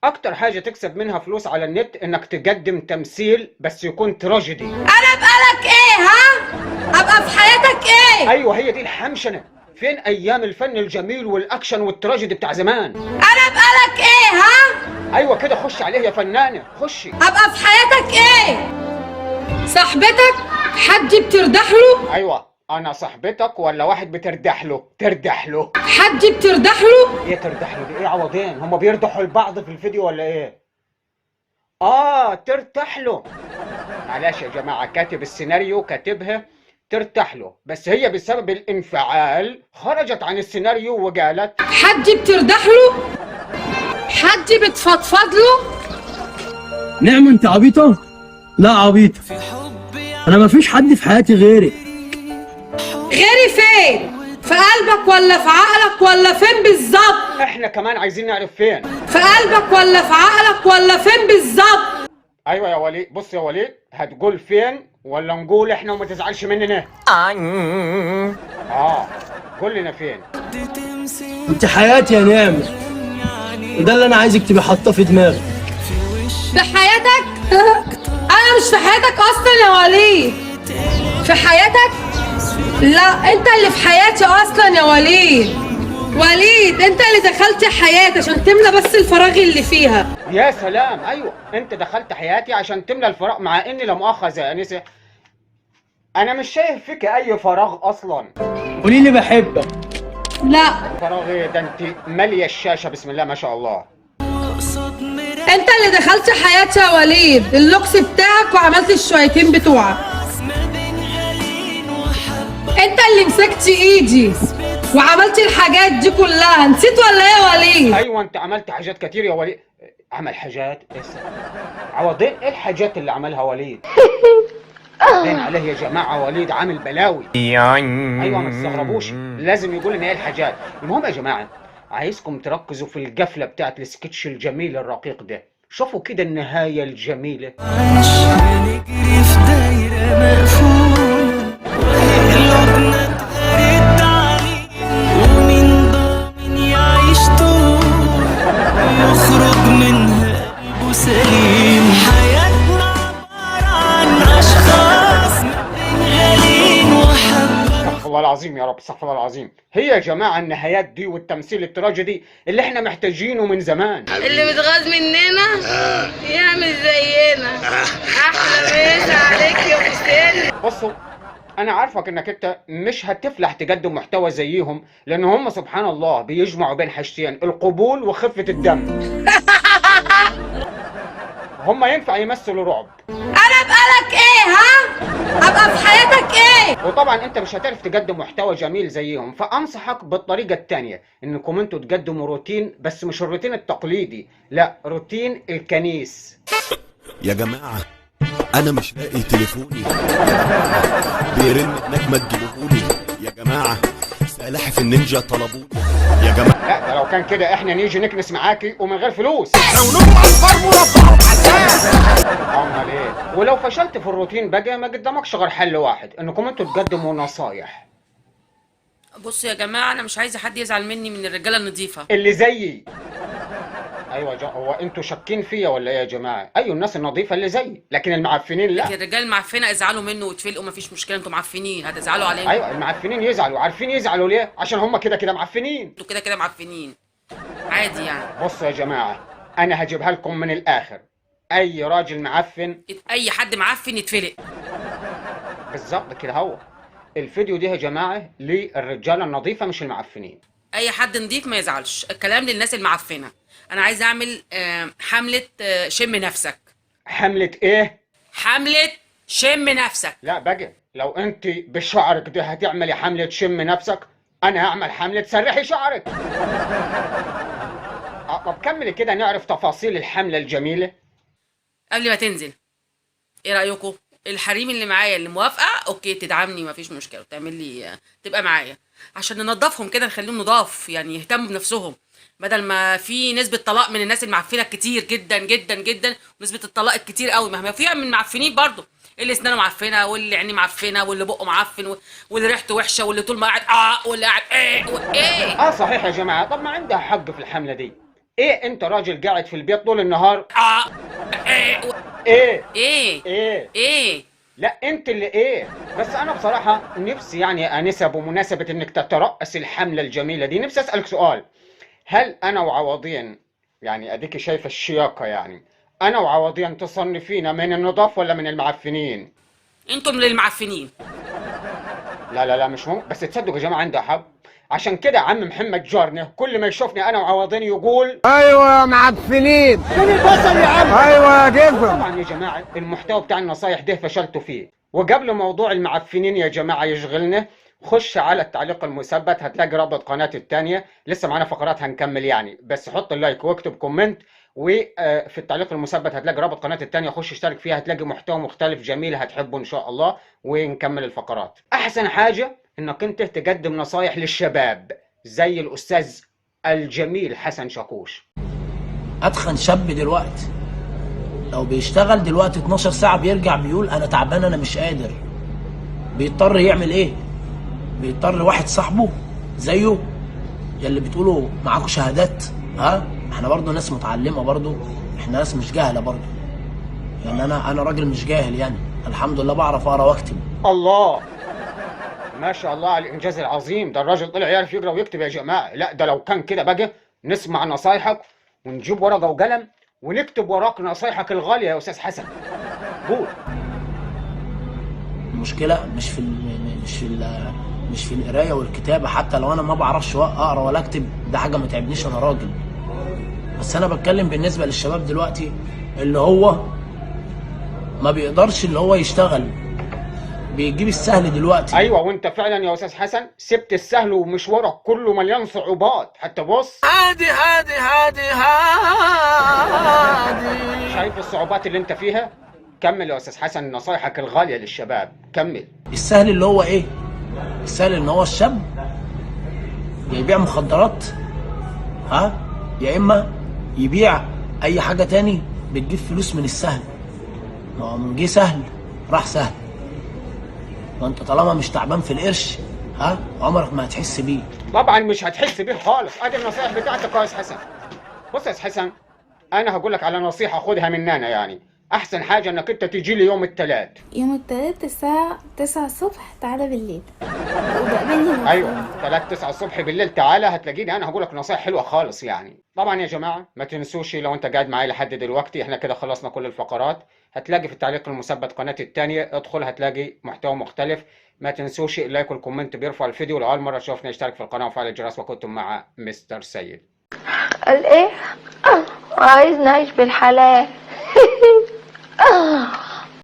اكتر حاجة تكسب منها فلوس على النت انك تقدم تمثيل بس يكون تراجيدي. انا ابقى لك ايه؟ ها؟ ابقى في حياتك ايه؟ ايوه هي دي الحمشنة. فين ايام الفن الجميل والاكشن والتراجيدي بتاع زمان؟ انا ابقى لك ايه؟ ها؟ ايوه كده، خش عليه يا فنانة، خشي. ابقى في حياتك ايه؟ صاحبتك؟ حد بتردح له؟ ايوه انا صاحبتك ولا واحد بتردح له؟ تردح له. حد بتردح له؟ ايه تردح له دي؟ ايه عوضين؟ هما بيردحوا لبعض في الفيديو ولا ايه؟ ترتاح له. معلش يا جماعة، كاتب السيناريو كاتبها ترتاح له، بس هي بسبب الانفعال خرجت عن السيناريو وقالت حد بتردح له؟ حد بتفضفض له؟ نعم انت عبيطة؟ لا عبيطة. انا مفيش حد في حياتي غيرك. غيري فين؟ في قلبك ولا في عقلك ولا فين بالظبط؟ احنا كمان عايزين نعرف فين. في قلبك ولا في عقلك ولا فين بالظبط؟ ايوه يا وليد، بص يا وليد، هتقول فين ولا نقول احنا وما تزعلش مننا؟ قول لنا فين. انت حياتي يا نعمة، وده اللي انا عايزك تبقى حاطاه في دماغك. في حياتك؟ انا مش في حياتك اصلا يا وليد. في حياتك؟ لا انت اللي في حياتي اصلا يا وليد. وليد انت اللي دخلت حياتي عشان تملى بس الفراغ اللي فيها. يا سلام، ايوه انت دخلت حياتي عشان تملى الفراغ، مع اني لا مؤاخذه يا انسه انا مش شايف فيك اي فراغ اصلا. قولي لي بحبك. لا فراغ ايه ده؟ انت ماليه الشاشه بسم الله ما شاء الله. انت اللي دخلت حياتي يا وليد، اللوكس بتاعك وعملت الشويتين بتوعك. انت اللي مسكت ايدي وعملت الحاجات دي كلها، نسيت ولا ايه يا وليد؟ ايوه انت عملت حاجات كتير يا وليد. عمل حاجات عوضين. ايه الحاجات اللي عملها وليد؟ باين عليه يا جماعه وليد عامل بلاوي. ايوه ما تستغربوش، لازم يقول ان ايه الحاجات. المهم يا جماعه، عايزكم تركزوا في القفله بتاعت السكتش الجميل الرقيق ده. شوفوا كده النهايه الجميله. نجري في دايرة مقفولة قلوبنا اتغرت عليه، ومين ضامن يعيش طول يخرج منها قلبه سليم. حياتنا عبارة عن أشخاص غاليين وحب. استغفر الله العظيم يا رب، استغفر الله العظيم. هي يا جماعه النهايات دي والتمثيل التراجيدي اللي احنا محتاجينه من زمان. اللي متغاظ مننا يعمل زينا. احلى مسا عليك يا حسين. بصوا، انا عارفك انك انت مش هتفلح تقدم محتوى زيهم، لان هم سبحان الله بيجمعوا بين حاجتين، القبول وخفة الدم. هم ينفع يمثلوا رعب. انا ابقى لك ايه؟ ها؟ ابقى في حياتك ايه؟ وطبعا انت مش هتعرف تقدم محتوى جميل زيهم، فانصحك بالطريقة التانية، انكم انتوا تقدموا روتين، بس مش الروتين التقليدي، لا روتين الكنيس. يا جماعة أنا مش لاقي تليفوني، بيرن هناك ما تجيبوهولي. يا جماعة سلاحف النينجا طلبوني. يا جماعة لا ده لو كان كده احنا نيجي نكنس معاكي ومن غير فلوس. لو نوم أكبر مربع حساس. امال ايه؟ ولو فشلت في الروتين بقى ما قدامكش غير حل واحد، انكم انتوا تقدموا نصايح. بصوا يا جماعه، انا مش عايزه حد يزعل مني من الرجاله النظيفه اللي زيي. ايوه هو انتوا شاكين فيا ولا ايه يا جماعه؟ ايوه الناس النظيفه اللي زيي، لكن المعفنين لا. لكن الرجال المعفنه ازعلوا منه وتفلقوا، مفيش مشكله، انتوا معفنين هتزعلوا علينا. ايوه المعفنين يزعلوا، عارفين يزعلوا ليه؟ عشان هم كده كده معفنين. انتوا كده كده معفنين عادي يعني. بصوا يا جماعه، انا هجيبها لكم من الاخر. اي راجل معفن، اي حد معفن يتفلق. بالظبط كده. هو الفيديو دي يا جماعه للرجاله النظيفه مش المعفنين. اي حد نضيف ما يزعلش. الكلام للناس المعفنه. انا عايزه اعمل حمله شم نفسك. حمله ايه؟ حمله شم نفسك. لا بقى لو انت بشعرك ده هتعملي حمله شم نفسك، انا هعمل حمله سرحي شعرك. طب كملي كده نعرف تفاصيل الحمله الجميله. قبل ما تنزل، ايه رايكم؟ الحريم اللي معايا اللي موافقه اوكي تدعمني مفيش مشكله، تعمل لي تبقى معايا عشان ننضفهم كده، نخليهم نضاف يعني، يهتموا بنفسهم، بدل ما في نسبه طلاق من الناس المعفنه كتير جدا جدا جدا، ونسبه الطلاق الكتير قوي. مهما في من معفنين برضه، اللي اسنانه معفنه، واللي عينيه معفنه، واللي بقه معفن، واللي ريحته وحشه، واللي طول ما قاعد واللي قاعد ايه. صحيح يا جماعه. طب ما عندها حق في الحمله دي. ايه انت راجل قاعد في البيت طول النهار؟ ايه ايه ايه ايه ايه لا انت اللي ايه. بس انا بصراحة نفسي يعني انسة بمناسبة انك تترأس الحملة الجميلة دي، نفسي اسألك سؤال. هل انا وعوضين، يعني اديك شايفة الشياقة، يعني انا وعوضين تصنفينا من النضاف ولا من المعفنين؟ انتم للمعفنين. لا لا لا مش ممكن. بس تصدقوا يا جماعة عندها حق. عشان كده عم محمد جارنا كل ما يشوفني انا وعوضين يقول ايوه معفنين. فين البصل يا عم؟ ايوه يا جزم. طبعا يا جماعة المحتوى بتاع النصايح ده فشلتوا فيه. وقبل موضوع المعفنين يا جماعة يشغلنا، خش على التعليق المثبت هتلاقي رابط قناة التانية، لسه معانا فقرات هنكمل يعني، بس حط اللايك واكتب كومنت. وفي التعليق المثبت هتلاقي رابط قناة التانية، خش اشترك فيها هتلاقي محتوى مختلف جميل هتحبه ان شاء الله. ونكمل الفقرات. احسن حاجة انك انت تقدم نصايح للشباب زي الاستاذ الجميل حسن شاكوش. اتخن شاب دلوقتي لو بيشتغل دلوقتي 12 ساعة بيرجع بيقول انا تعبان انا مش قادر، بيضطر يعمل ايه؟ بيضطر واحد صاحبه زيه يلي بتقولوا معاكوا شهادات، ها؟ احنا برضو ناس متعلمة برضو، احنا ناس مش جاهلة برضو، يعني انا راجل مش جاهل يعني، الحمد لله بعرف اقرا واكتب. الله ما شاء الله على الانجاز العظيم ده. الراجل طلع يعرف يقرا ويكتب يا جماعه. لا ده لو كان كده بقى نسمع نصايحك ونجيب ورقه وقلم ونكتب وراك نصايحك الغاليه يا استاذ حسن. قول. المشكلة مش في القراية والكتابة، حتى لو انا ما بعرفش اقرا ولا اكتب ده حاجة ما تعبنيش، انا راجل. بس انا بتكلم بالنسبة للشباب دلوقتي اللي هو ما بيقدرش اللي هو يشتغل، بيجيب السهل دلوقتي. ايوه وانت فعلا يا استاذ حسن سبت السهل ومشوارك كله مليان صعوبات. حتى بص هادي هادي هادي هادي. شايف الصعوبات اللي انت فيها؟ كمل يا استاذ حسن نصايحك الغاليه للشباب، كمل. السهل اللي هو ايه؟ السهل ان هو الشاب يا يبيع مخدرات، ها، يا اما يبيع اي حاجه تاني بتجيب فلوس من السهل. ما هو من جه سهل راح سهل، وانت طالما مش تعبان في القرش، ها، عمرك ما هتحس بيه. طبعا مش هتحس بيه خالص. ادي النصايح بتاعتك يا استاذ حسن. بص يا استاذ حسن، انا هقول لك على نصيحه خدها مننا يعني. احسن حاجه انك انت تيجي لي يوم الثلاث. يوم التلات الساعة 9 الصبح تعالى بالليل وبقابلني. ايوه 9 الصبح بالليل تعالى هتلاقيني انا هقول لك نصايح حلوه خالص يعني. طبعا يا جماعه ما تنسوش لو انت قاعد معايا لحد دلوقتي احنا كده خلصنا كل الفقرات. هتلاقي في التعليق المثبت قناه التانية، ادخل هتلاقي محتوى مختلف. ما تنسوش اللايك والكومنت بيرفع الفيديو. لو اول مره تشوفنا اشترك في القناه وفعل الجرس. وكنتم مع مستر سيد. قال ايه؟ عايز نعيش بالحلال.